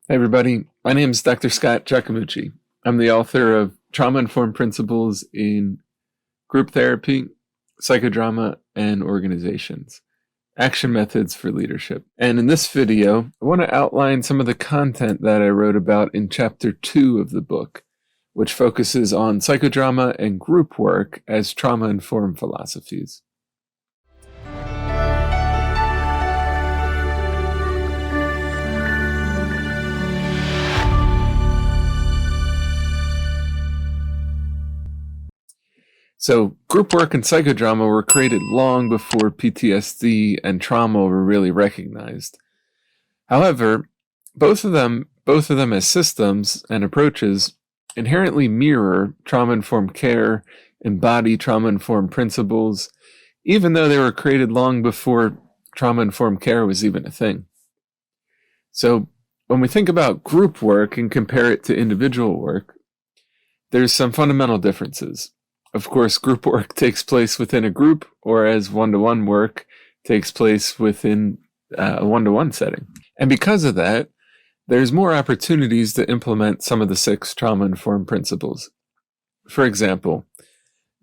Hey everybody, my name is Dr. Scott Giacomucci. I'm the author of Trauma-Informed Principles in Group Therapy, Psychodrama, and Organizations, Action Methods for Leadership. And in this video, I want to outline some of the content that I wrote about in Chapter 2 of the book, which focuses on psychodrama and group work as trauma-informed philosophies. So group work and psychodrama were created long before PTSD and trauma were really recognized. However, both of them as systems and approaches inherently mirror trauma-informed care, embody trauma-informed principles, even though they were created long before trauma-informed care was even a thing. So when we think about group work and compare it to individual work, there's some fundamental differences. Of course, group work takes place within a group, whereas one-to-one work takes place within a one-to-one setting. And because of that, there's more opportunities to implement some of the 6 trauma-informed principles. For example,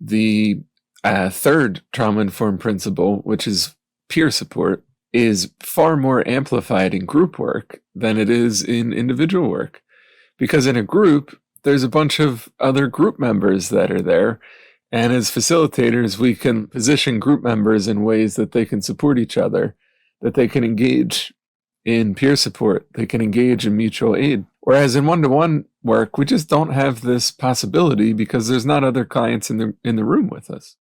the third trauma-informed principle, which is peer support, is far more amplified in group work than it is in individual work. Because in a group, there's a bunch of other group members that are there. And as facilitators, we can position group members in ways that they can support each other, that they can engage in peer support, they can engage in mutual aid. Whereas in one-to-one work, we just don't have this possibility because there's not other clients in the room with us.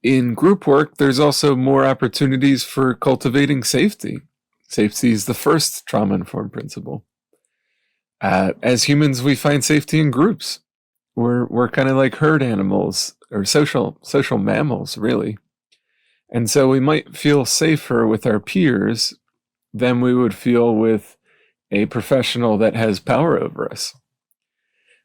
In group work, there's also more opportunities for cultivating safety. Safety is the first trauma-informed principle. As humans, we find safety in groups. We're kind of like herd animals or social mammals, really. And so we might feel safer with our peers than we would feel with a professional that has power over us.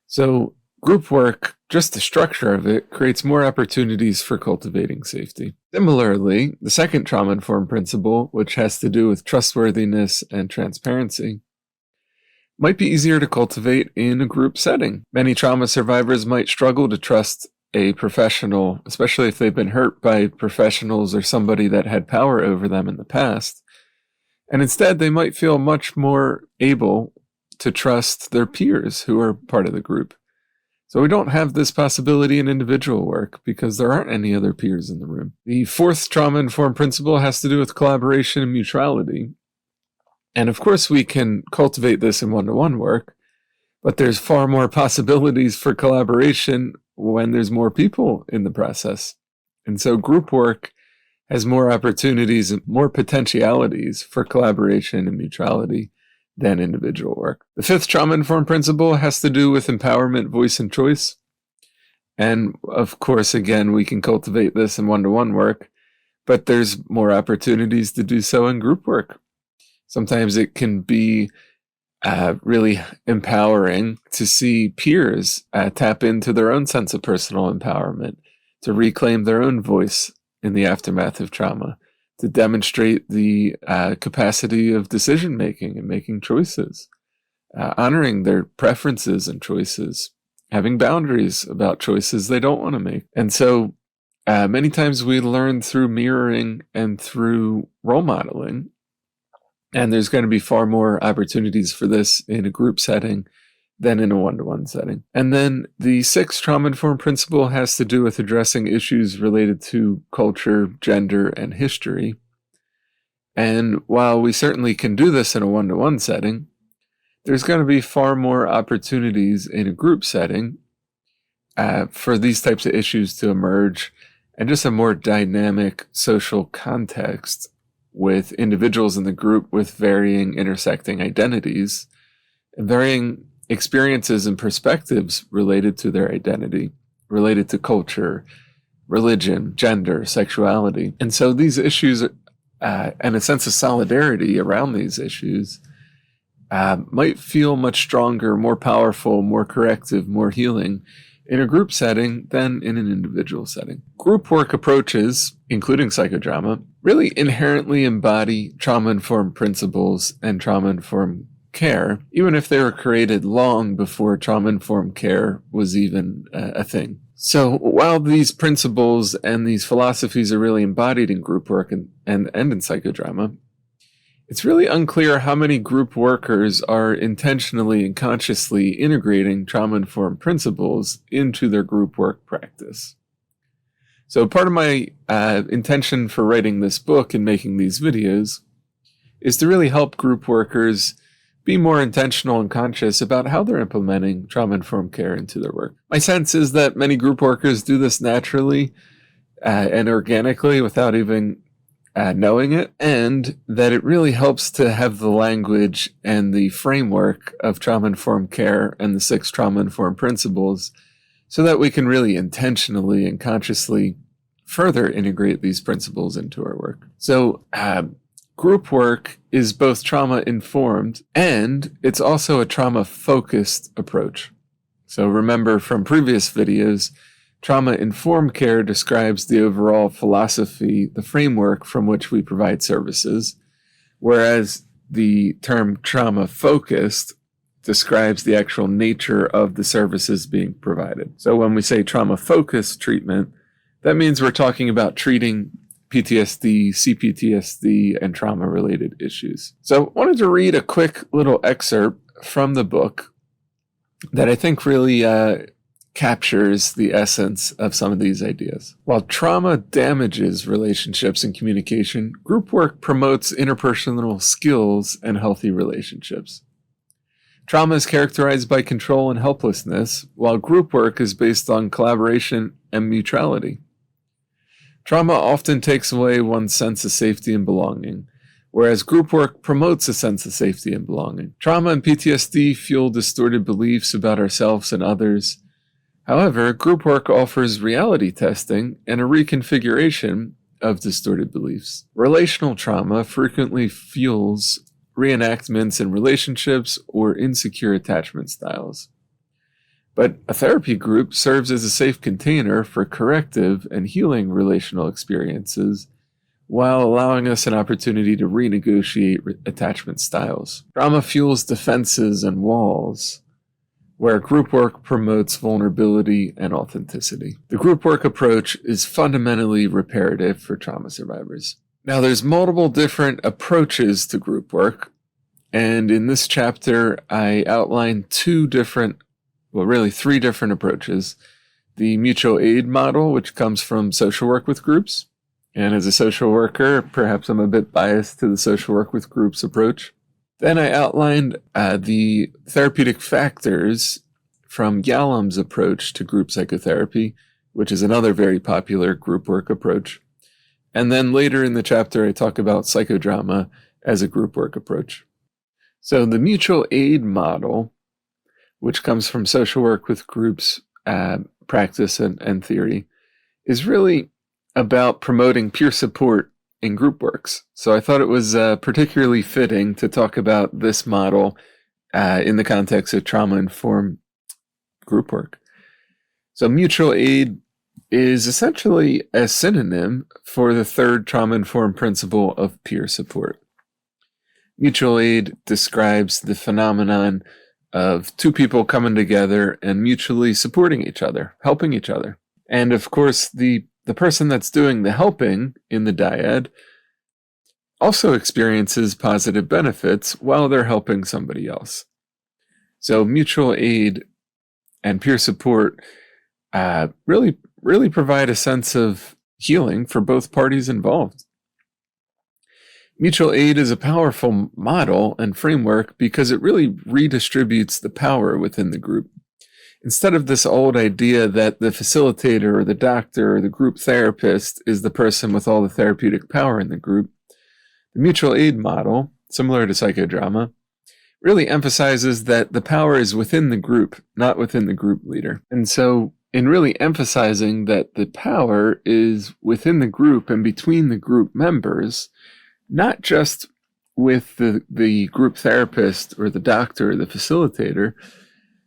So group work, just the structure of it, creates more opportunities for cultivating safety. Similarly, the second trauma-informed principle, which has to do with trustworthiness and transparency, might be easier to cultivate in a group setting. Many trauma survivors might struggle to trust a professional, especially if they've been hurt by professionals or somebody that had power over them in the past. And instead, they might feel much more able to trust their peers who are part of the group. So we don't have this possibility in individual work because there aren't any other peers in the room. The fourth trauma-informed principle has to do with collaboration and mutuality. And of course, we can cultivate this in one-to-one work, but there's far more possibilities for collaboration when there's more people in the process. And so group work has more opportunities and more potentialities for collaboration and mutuality than individual work. The fifth trauma-informed principle has to do with empowerment, voice, and choice. And of course, again, we can cultivate this in one-to-one work, but there's more opportunities to do so in group work. Sometimes it can be really empowering to see peers tap into their own sense of personal empowerment, to reclaim their own voice in the aftermath of trauma, to demonstrate the capacity of decision-making and making choices, honoring their preferences and choices, having boundaries about choices they don't want to make. And so many times we learn through mirroring and through role modeling. And there's going to be far more opportunities for this in a group setting than in a one-to-one setting. And then the sixth trauma-informed principle has to do with addressing issues related to culture, gender, and history. And while we certainly can do this in a one-to-one setting, there's going to be far more opportunities in a group setting for these types of issues to emerge and just a more dynamic social context with individuals in the group with varying intersecting identities and varying experiences and perspectives related to their identity, related to culture, religion, gender, sexuality. And so these issues and a sense of solidarity around these issues might feel much stronger, more powerful, more corrective, more healing in a group setting than in an individual setting. Group work approaches, including psychodrama, really inherently embody trauma-informed principles and trauma-informed care, even if they were created long before trauma-informed care was even a thing. So while these principles and these philosophies are really embodied in group work and in psychodrama, it's really unclear how many group workers are intentionally and consciously integrating trauma-informed principles into their group work practice. So part of my intention for writing this book and making these videos is to really help group workers be more intentional and conscious about how they're implementing trauma-informed care into their work. My sense is that many group workers do this naturally and organically without even knowing it, and that it really helps to have the language and the framework of trauma-informed care and the 6 trauma-informed principles so that we can really intentionally and consciously further integrate these principles into our work. So group work is both trauma-informed and it's also a trauma-focused approach. So remember from previous videos, trauma-informed care describes the overall philosophy, the framework from which we provide services, whereas the term trauma-focused describes the actual nature of the services being provided. So when we say trauma-focused treatment, that means we're talking about treating PTSD, CPTSD, and trauma-related issues. So I wanted to read a quick little excerpt from the book that I think really captures the essence of some of these ideas. While trauma damages relationships and communication, group work promotes interpersonal skills and healthy relationships. Trauma is characterized by control and helplessness, while group work is based on collaboration and mutuality. Trauma often takes away one's sense of safety and belonging, whereas group work promotes a sense of safety and belonging. Trauma and PTSD fuel distorted beliefs about ourselves and others. However, group work offers reality testing and a reconfiguration of distorted beliefs. Relational trauma frequently fuels reenactments in relationships or insecure attachment styles. But a therapy group serves as a safe container for corrective and healing relational experiences while allowing us an opportunity to renegotiate attachment styles. Trauma fuels defenses and walls, where group work promotes vulnerability and authenticity. The group work approach is fundamentally reparative for trauma survivors. Now, there's multiple different approaches to group work, and in this chapter, I outlined three different approaches. The mutual aid model, which comes from social work with groups, and as a social worker, perhaps I'm a bit biased to the social work with groups approach. Then I outlined the therapeutic factors from Yalom's approach to group psychotherapy, which is another very popular group work approach. And then later in the chapter, I talk about psychodrama as a group work approach. So the mutual aid model, which comes from social work with groups practice and theory, is really about promoting peer support in group works. So I thought it was particularly fitting to talk about this model in the context of trauma-informed group work. So mutual aid is essentially a synonym for the third trauma-informed principle of peer support. Mutual aid describes the phenomenon of two people coming together and mutually supporting each other, helping each other. And of course, the person that's doing the helping in the dyad also experiences positive benefits while they're helping somebody else. So mutual aid and peer support really provide a sense of healing for both parties involved. Mutual aid is a powerful model and framework because it really redistributes the power within the group. Instead of this old idea that the facilitator or the doctor or the group therapist is the person with all the therapeutic power in the group, the mutual aid model, similar to psychodrama, really emphasizes that the power is within the group, not within the group leader. And so in really emphasizing that the power is within the group and between the group members, not just with the group therapist or the doctor or the facilitator,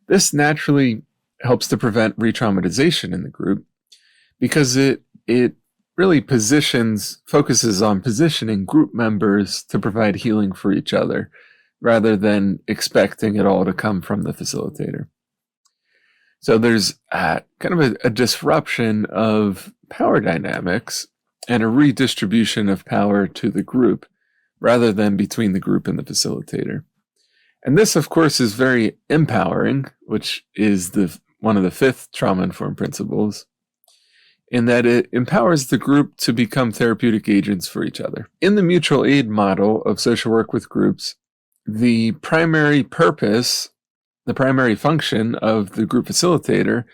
this naturally helps to prevent re-traumatization in the group because it really focuses on positioning group members to provide healing for each other rather than expecting it all to come from the facilitator. So there's kind of a disruption of power dynamics and a redistribution of power to the group rather than between the group and the facilitator. And this, of course, is very empowering, which is one of the fifth trauma-informed principles, in that it empowers the group to become therapeutic agents for each other. In the mutual aid model of social work with groups, the primary purpose, the primary function of the group facilitator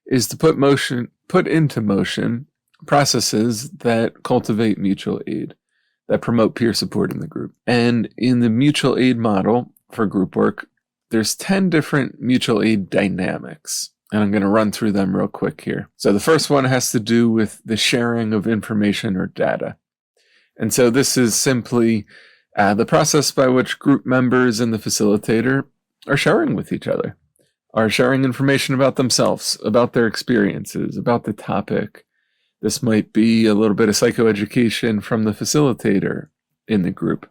is to put into motion processes that cultivate mutual aid, that promote peer support in the group. And in the mutual aid model for group work, there's 10 different mutual aid dynamics. And I'm going to run through them real quick here. So the first one has to do with the sharing of information or data. And so this is simply the process by which group members and the facilitator are sharing with each other, are sharing information about themselves, about their experiences, about the topic. This might be a little bit of psychoeducation from the facilitator in the group,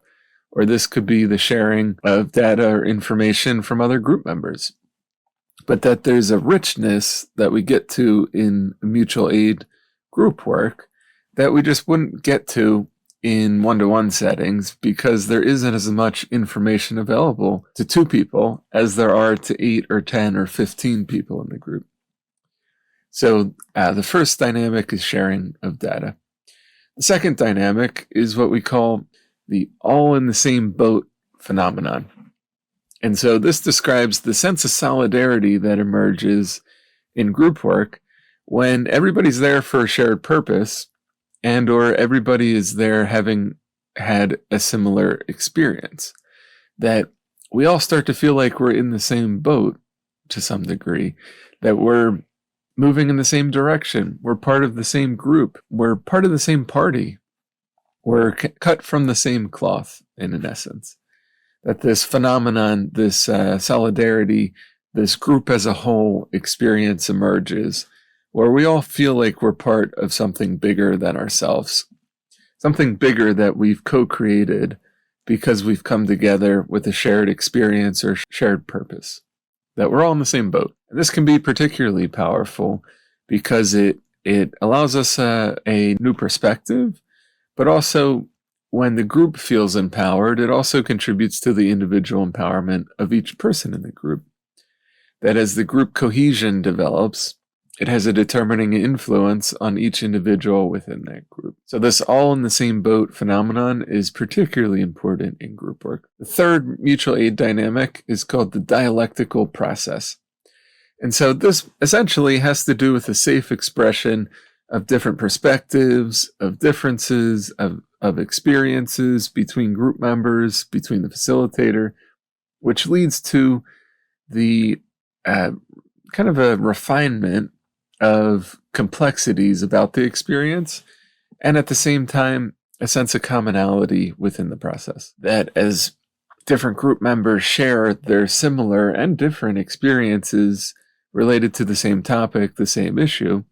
or this could be the sharing of data or information from other group members. But that there's a richness that we get to in mutual aid group work that we just wouldn't get to in one-to-one settings because there isn't as much information available to 2 people as there are to 8 or 10 or 15 people in the group. So the first dynamic is sharing of data. The second dynamic is what we call the all in the same boat phenomenon. And so this describes the sense of solidarity that emerges in group work when everybody's there for a shared purpose and or everybody is there having had a similar experience. That we all start to feel like we're in the same boat to some degree, that we're moving in the same direction, we're part of the same group, we're part of the same party, we're cut from the same cloth in essence. That this phenomenon, this solidarity, this group as a whole experience emerges where we all feel like we're part of something bigger than ourselves, something bigger that we've co-created because we've come together with a shared experience or shared purpose, that we're all in the same boat. And this can be particularly powerful because it allows us a new perspective, but also when the group feels empowered, it also contributes to the individual empowerment of each person in the group. That as the group cohesion develops, it has a determining influence on each individual within that group. So this all in the same boat phenomenon is particularly important in group work. The third mutual aid dynamic is called the dialectical process. And so this essentially has to do with a safe expression of different perspectives, of differences, of experiences between group members, between the facilitator, which leads to the kind of a refinement of complexities about the experience, and at the same time, a sense of commonality within the process. That as different group members share their similar and different experiences related to the same topic, the same issue,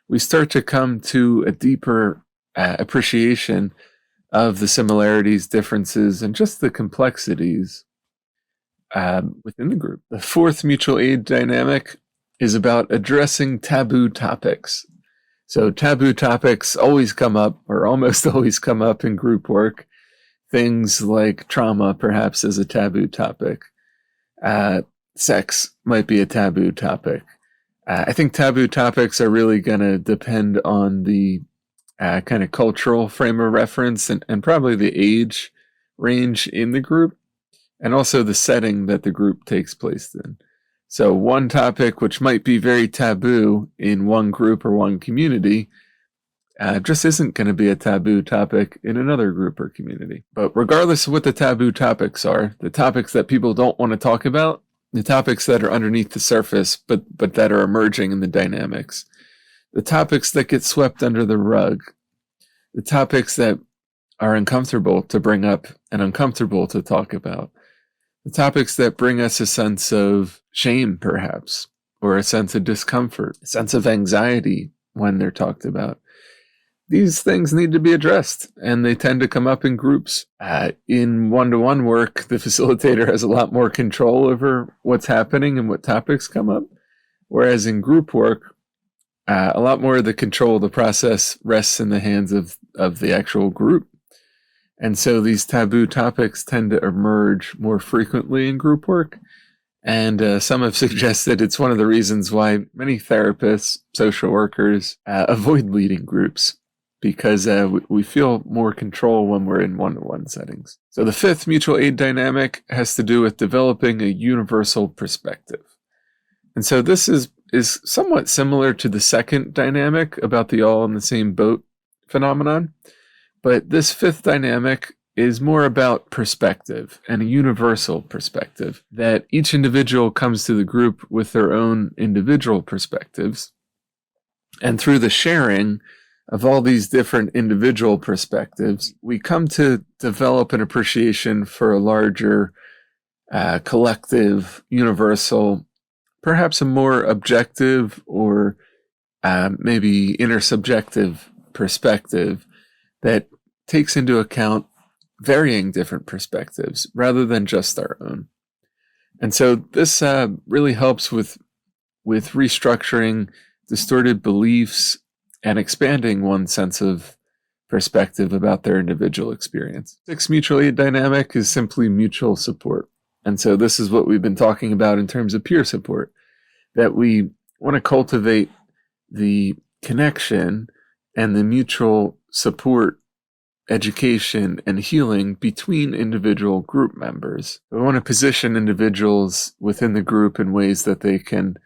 we start to come to a deeper appreciation of the similarities, differences, and just the complexities within the group. The fourth mutual aid dynamic is about addressing taboo topics. So taboo topics always come up, or almost always come up in group work. Things like trauma, perhaps, is a taboo topic. Sex might be a taboo topic. I think taboo topics are really going to depend on the kind of cultural frame of reference and probably the age range in the group, and also the setting that the group takes place in. So one topic which might be very taboo in one group or one community just isn't going to be a taboo topic in another group or community. But regardless of what the taboo topics are, the topics that people don't want to talk about, the topics that are underneath the surface but that are emerging in the dynamics, the topics that get swept under the rug, the topics that are uncomfortable to bring up and uncomfortable to talk about, the topics that bring us a sense of shame, perhaps, or a sense of discomfort, a sense of anxiety when they're talked about. these things need to be addressed, and they tend to come up in groups. In one-to-one work, the facilitator has a lot more control over what's happening and what topics come up, whereas in group work, a lot more of the control of the process rests in the hands of the actual group. And so these taboo topics tend to emerge more frequently in group work. And some have suggested it's one of the reasons why many therapists, social workers avoid leading groups, because we feel more control when we're in one-to-one settings. So the fifth mutual aid dynamic has to do with developing a universal perspective. And so this is somewhat similar to the second dynamic about the all in the same boat phenomenon. But this fifth dynamic is more about perspective, and a universal perspective, that each individual comes to the group with their own individual perspectives. And through the sharing of all these different individual perspectives, we come to develop an appreciation for a larger, collective, universal, perhaps a more objective or maybe intersubjective perspective that takes into account varying different perspectives rather than just our own. And so this really helps with restructuring distorted beliefs and expanding one's sense of perspective about their individual experience. Sixth mutual aid dynamic is simply mutual support. And so this is what we've been talking about in terms of peer support, that we want to cultivate the connection and the mutual support, education, and healing between individual group members. We want to position individuals within the group in ways that they can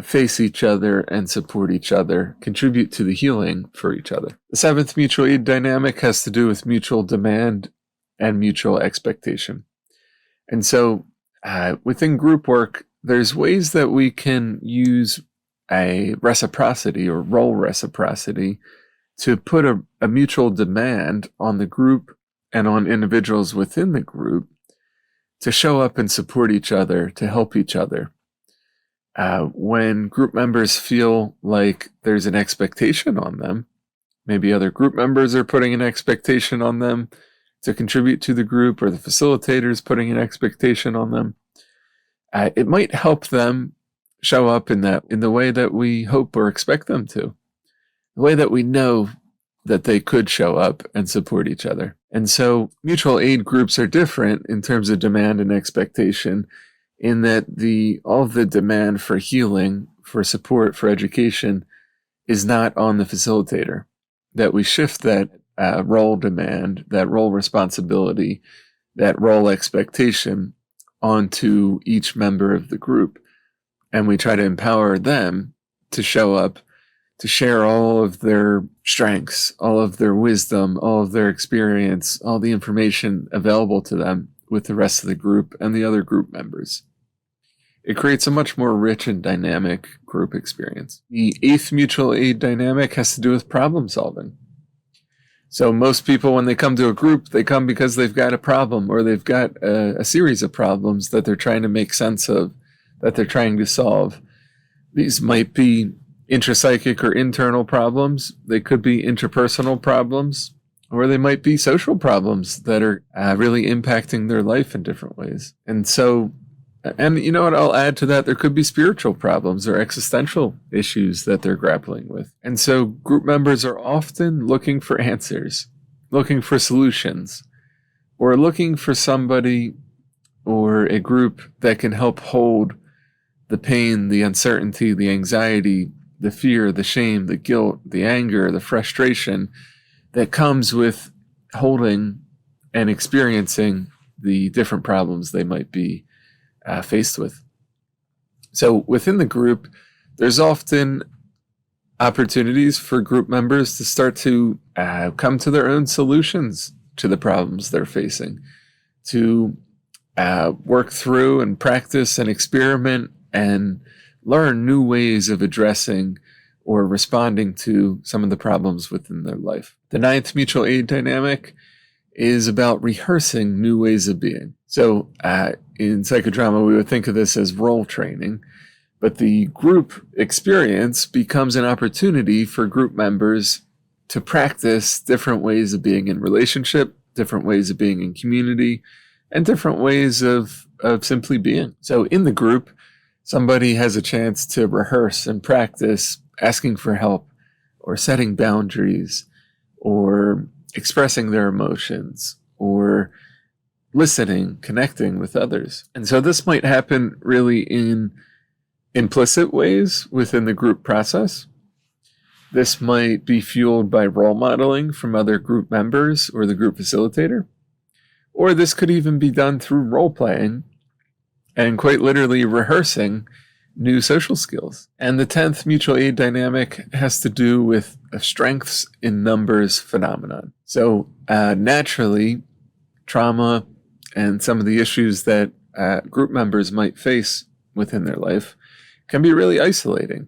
face each other and support each other, contribute to the healing for each other. The seventh mutual aid dynamic has to do with mutual demand and mutual expectation. And so within group work, there's ways that we can use a reciprocity or role reciprocity to put a mutual demand on the group and on individuals within the group to show up and support each other, to help each other. When group members feel like there's an expectation on them, maybe other group members are putting an expectation on them to contribute to the group, or the facilitator's putting an expectation on them, it might help them show up in the way that we hope or expect them to, the way that we know that they could show up and support each other. And so mutual aid groups are different in terms of demand and expectation, in that all of the demand for healing, for support, for education is not on the facilitator, that we shift that role demand, that role responsibility, that role expectation onto each member of the group. And we try to empower them to show up, to share all of their strengths, all of their wisdom, all of their experience, all the information available to them with the rest of the group and the other group members. It creates a much more rich and dynamic group experience. The eighth mutual aid dynamic has to do with problem solving. So most people, when they come to a group, they come because they've got a problem, or they've got a series of problems that they're trying to make sense of, that they're trying to solve. These might be intrapsychic or internal problems. They could be interpersonal problems, or they might be social problems that are really impacting their life in different ways. And you know what, I'll add to that, there could be spiritual problems or existential issues that they're grappling with. And so group members are often looking for answers, looking for solutions, or looking for somebody or a group that can help hold the pain, the uncertainty, the anxiety, the fear, the shame, the guilt, the anger, the frustration that comes with holding and experiencing the different problems they might be faced with. So within the group, there's often opportunities for group members to start to come to their own solutions to the problems they're facing, to work through and practice and experiment and learn new ways of addressing or responding to some of the problems within their life. The ninth mutual aid dynamic is about rehearsing new ways of being. So in psychodrama, we would think of this as role training, but the group experience becomes an opportunity for group members to practice different ways of being in relationship, different ways of being in community, and different ways of simply being. So in the group, somebody has a chance to rehearse and practice asking for help or setting boundaries or expressing their emotions or listening, connecting with others. And so this might happen really in implicit ways within the group process. This might be fueled by role modeling from other group members or the group facilitator. Or this could even be done through role playing and quite literally rehearsing new social skills. And the 10th mutual aid dynamic has to do with a strengths in numbers phenomenon. So naturally, trauma and some of the issues that group members might face within their life can be really isolating.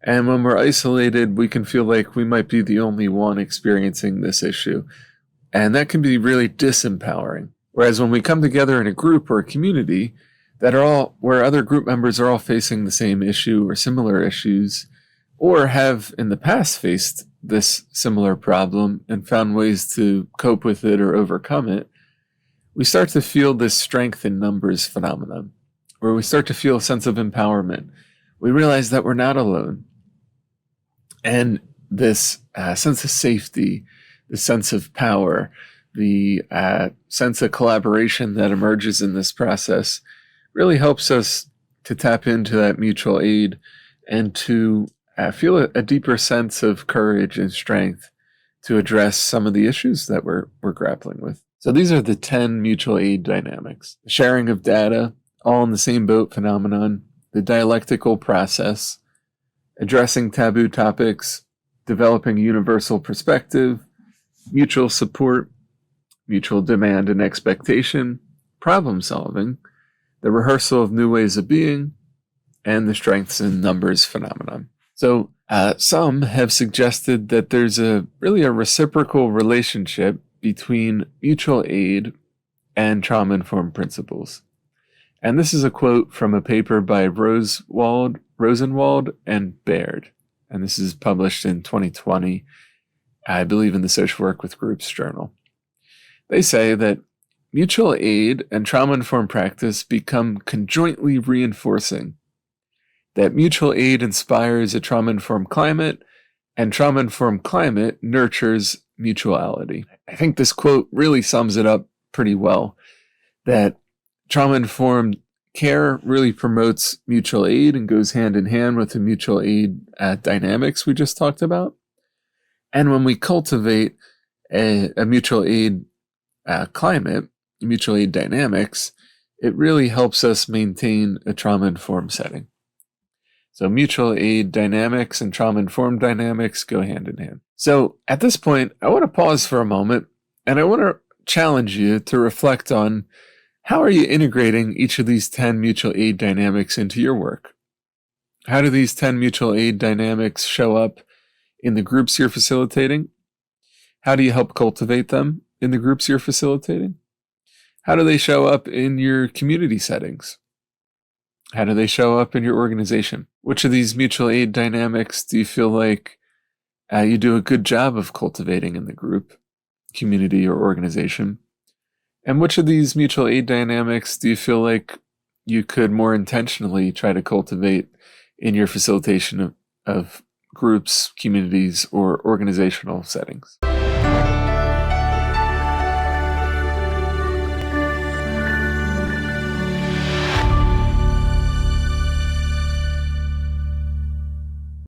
And when we're isolated, we can feel like we might be the only one experiencing this issue. And that can be really disempowering. Whereas when we come together in a group or a community where other group members are all facing the same issue or similar issues, or have in the past faced this similar problem and found ways to cope with it or overcome it, we start to feel this strength in numbers phenomenon, where we start to feel a sense of empowerment. We realize that we're not alone. And this sense of safety, the sense of power, the sense of collaboration that emerges in this process really helps us to tap into that mutual aid and to feel a deeper sense of courage and strength to address some of the issues that we're grappling with. So these are the 10 mutual aid dynamics: the sharing of data, all in the same boat phenomenon, the dialectical process, addressing taboo topics, developing universal perspective, mutual support, mutual demand and expectation, problem solving, the rehearsal of new ways of being, and the strengths in numbers phenomenon. So some have suggested that there's really a reciprocal relationship between mutual aid and trauma-informed principles. And this is a quote from a paper by Rosenwald and Baird. And this is published in 2020, I believe, in the Social Work with Groups journal. They say that mutual aid and trauma-informed practice become conjointly reinforcing, that mutual aid inspires a trauma-informed climate, and trauma-informed climate nurtures mutuality. I think this quote really sums it up pretty well, that trauma-informed care really promotes mutual aid and goes hand in hand with the mutual aid dynamics we just talked about. And when we cultivate a mutual aid climate, mutual aid dynamics, it really helps us maintain a trauma-informed setting. So mutual aid dynamics and trauma-informed dynamics go hand in hand. So at this point, I want to pause for a moment, and I want to challenge you to reflect on how are you integrating each of these 10 mutual aid dynamics into your work? How do these 10 mutual aid dynamics show up in the groups you're facilitating? How do you help cultivate them in the groups you're facilitating? How do they show up in your community settings? How do they show up in your organization? Which of these mutual aid dynamics do you feel like you do a good job of cultivating in the group, community, or organization? And which of these mutual aid dynamics do you feel like you could more intentionally try to cultivate in your facilitation of groups, communities, or organizational settings?